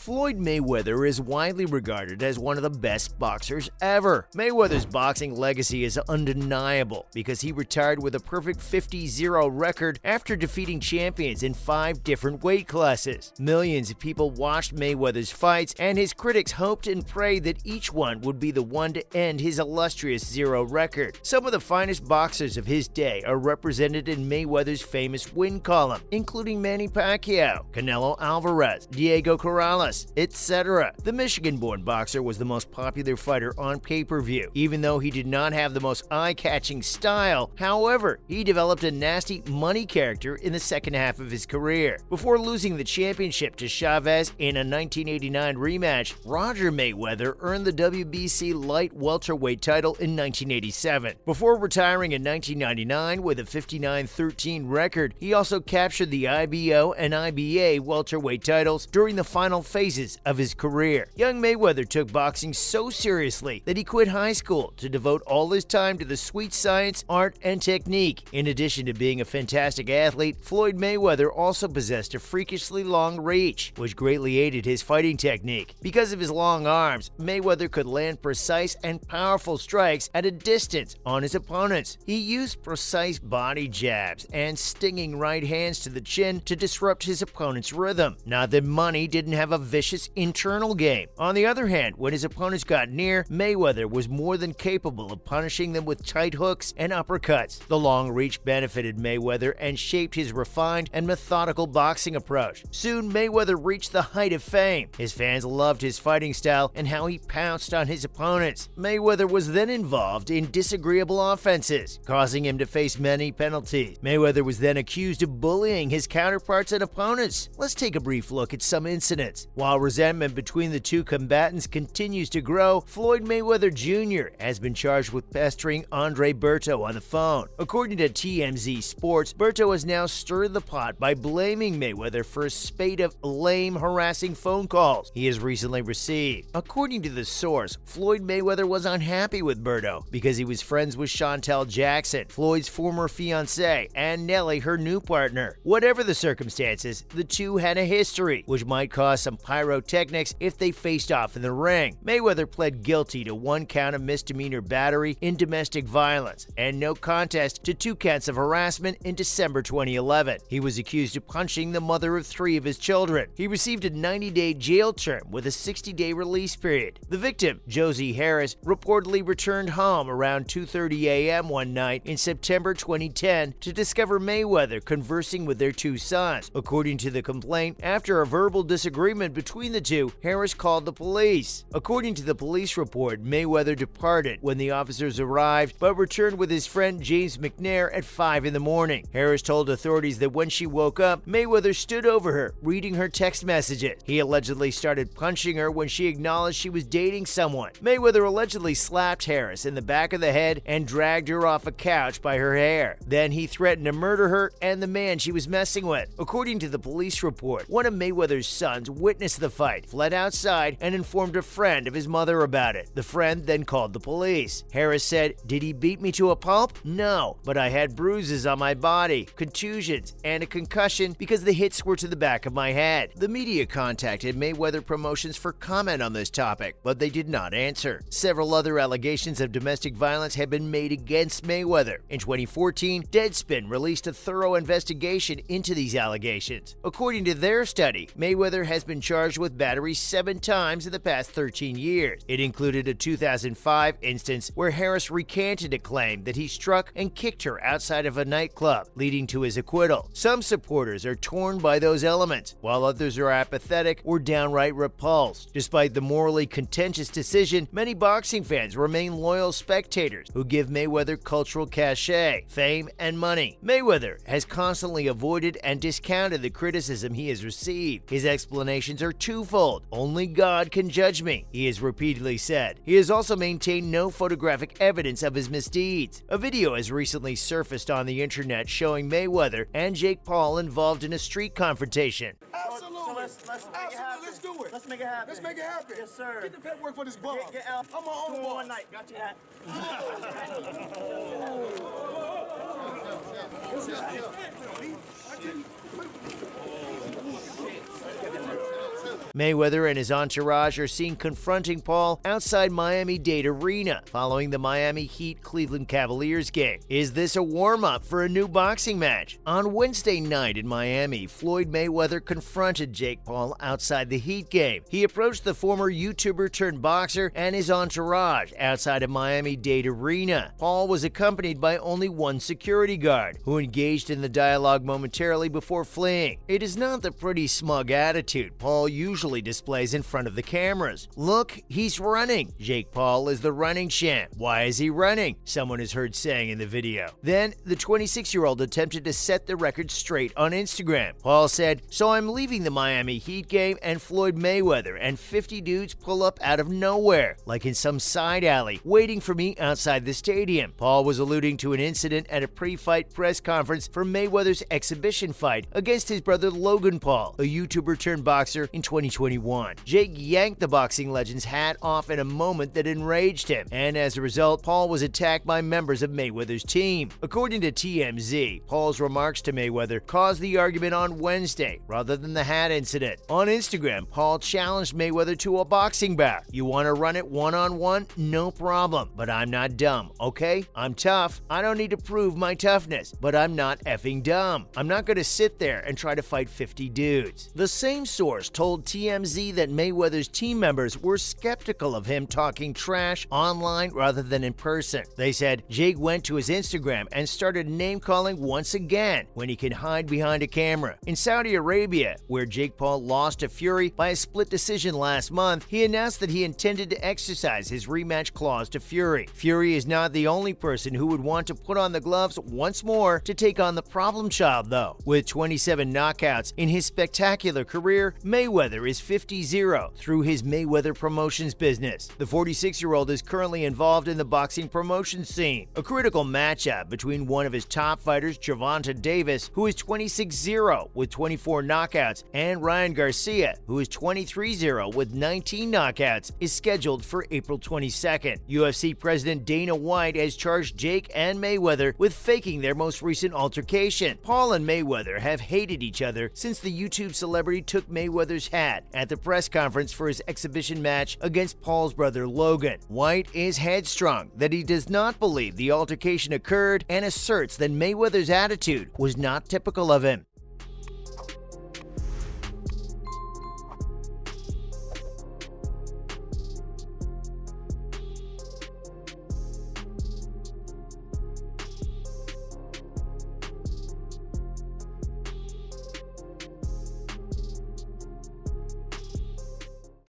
Floyd Mayweather is widely regarded as one of the best boxers ever. Mayweather's boxing legacy is undeniable because he retired with a perfect 50-0 record after defeating champions in 5 different weight classes. Millions of people watched Mayweather's fights, and his critics hoped and prayed that each one would be the one to end his illustrious zero record. Some of the finest boxers of his day are represented in Mayweather's famous win column, including Manny Pacquiao, Canelo Alvarez, Diego Corrales, etc. The Michigan-born boxer was the most popular fighter on pay-per-view, even though he did not have the most eye-catching style. However, he developed a nasty money character in the second half of his career. Before losing the championship to Chavez in a 1989 rematch, Roger Mayweather earned the WBC light welterweight title in 1987. Before retiring in 1999 with a 59-13 record, he also captured the IBO and IBA welterweight titles during the final phases of his career. Young Mayweather took boxing so seriously that he quit high school to devote all his time to the sweet science, art, and technique. In addition to being a fantastic athlete, Floyd Mayweather also possessed a freakishly long reach, which greatly aided his fighting technique. Because of his long arms, Mayweather could land precise and powerful strikes at a distance on his opponents. He used precise body jabs and stinging right hands to the chin to disrupt his opponent's rhythm. Not that money didn't have a vicious internal game. On the other hand, when his opponents got near, Mayweather was more than capable of punishing them with tight hooks and uppercuts. The long reach benefited Mayweather and shaped his refined and methodical boxing approach. Soon, Mayweather reached the height of fame. His fans loved his fighting style and how he pounced on his opponents. Mayweather was then involved in disagreeable offenses, causing him to face many penalties. Mayweather was then accused of bullying his counterparts and opponents. Let's take a brief look at some incidents. While resentment between the two combatants continues to grow, Floyd Mayweather Jr. has been charged with pestering Andre Berto on the phone. According to TMZ Sports, Berto has now stirred the pot by blaming Mayweather for a spate of lame, harassing phone calls he has recently received. According to the source, Floyd Mayweather was unhappy with Berto because he was friends with Chantel Jackson, Floyd's former fiancée, and Nelly, her new partner. Whatever the circumstances, the two had a history, which might cause some pyrotechnics if they faced off in the ring. Mayweather pled guilty to 1 count of misdemeanor battery in domestic violence and no contest to 2 counts of harassment in December 2011. He was accused of punching the mother of 3 of his children. He received a 90-day jail term with a 60-day release period. The victim, Josie Harris, reportedly returned home around 2:30 a.m. one night in September 2010 to discover Mayweather conversing with their 2 sons. According to the complaint, after a verbal disagreement between the two, Harris called the police. According to the police report, Mayweather departed when the officers arrived, but returned with his friend James McNair at 5 in the morning. Harris told authorities that when she woke up, Mayweather stood over her, reading her text messages. He allegedly started punching her when she acknowledged she was dating someone. Mayweather allegedly slapped Harris in the back of the head and dragged her off a couch by her hair. Then he threatened to murder her and the man she was messing with. According to the police report, one of Mayweather's sons witnessed the fight, fled outside, and informed a friend of his mother about it. The friend then called the police. Harris said, "Did he beat me to a pulp? No, but I had bruises on my body, contusions, and a concussion because the hits were to the back of my head." The media contacted Mayweather Promotions for comment on this topic, but they did not answer. Several other allegations of domestic violence have been made against Mayweather. In 2014, Deadspin released a thorough investigation into these allegations. According to their study, Mayweather has been charged with battery 7 times in the past 13 years. It included a 2005 instance where Harris recanted a claim that he struck and kicked her outside of a nightclub, leading to his acquittal. Some supporters are torn by those elements, while others are apathetic or downright repulsed. Despite the morally contentious decision, many boxing fans remain loyal spectators who give Mayweather cultural cachet, fame, and money. Mayweather has constantly avoided and discounted the criticism he has received. His explanations are twofold. "Only God can judge me," he has repeatedly said. He has also maintained no photographic evidence of his misdeeds. A video has recently surfaced on the internet showing Mayweather and Jake Paul involved in a street confrontation. Absolutely. So let's make it happen. Let's do it. Let's make it happen. Let's make it happen. Yes, sir. Get the paperwork for this ball. Get out. I'm my own boss. One night. Got you that. Mayweather and his entourage are seen confronting Paul outside Miami-Dade Arena following the Miami Heat-Cleveland Cavaliers game. Is this a warm-up for a new boxing match? On Wednesday night in Miami, Floyd Mayweather confronted Jake Paul outside the Heat game. He approached the former YouTuber-turned-boxer and his entourage outside of Miami-Dade Arena. Paul was accompanied by only one security guard, who engaged in the dialogue momentarily before fleeing. It is not the pretty smug attitude Paul usually displays in front of the cameras. Look, he's running. Jake Paul is the running champ. Why is he running? Someone is heard saying in the video. Then, the 26-year-old attempted to set the record straight on Instagram. Paul said, "So I'm leaving the Miami Heat game and Floyd Mayweather and 50 dudes pull up out of nowhere, like in some side alley, waiting for me outside the stadium." Paul was alluding to an incident at a pre-fight press conference for Mayweather's exhibition fight against his brother Logan Paul, a YouTuber-turned-boxer, in 2021. Jake yanked the boxing legend's hat off in a moment that enraged him, and as a result, Paul was attacked by members of Mayweather's team. According to TMZ, Paul's remarks to Mayweather caused the argument on Wednesday, rather than the hat incident. On Instagram, Paul challenged Mayweather to a boxing bout. "You want to run it one-on-one? No problem, but I'm not dumb, okay? I'm tough. I don't need to prove my toughness, but I'm not effing dumb. I'm not going to sit there and try to fight 50 dudes." The same source told TMZ that Mayweather's team members were skeptical of him talking trash online rather than in person. They said Jake went to his Instagram and started name-calling once again when he can hide behind a camera. In Saudi Arabia, where Jake Paul lost to Fury by a split decision last month, he announced that he intended to exercise his rematch clause to Fury. Fury is not the only person who would want to put on the gloves once more to take on the problem child, though. With 27 knockouts in his spectacular career, Mayweather is 50-0 through his Mayweather Promotions business. The 46-year-old is currently involved in the boxing promotion scene. A critical matchup between one of his top fighters, Gervonta Davis, who is 26-0 with 24 knockouts, and Ryan Garcia, who is 23-0 with 19 knockouts, is scheduled for April 22nd. UFC President Dana White has charged Jake and Mayweather with faking their most recent altercation. Paul and Mayweather have hated each other since the YouTube celebrity took Mayweather's hat at the press conference for his exhibition match against Paul's brother Logan. White is headstrong that he does not believe the altercation occurred and asserts that Mayweather's attitude was not typical of him.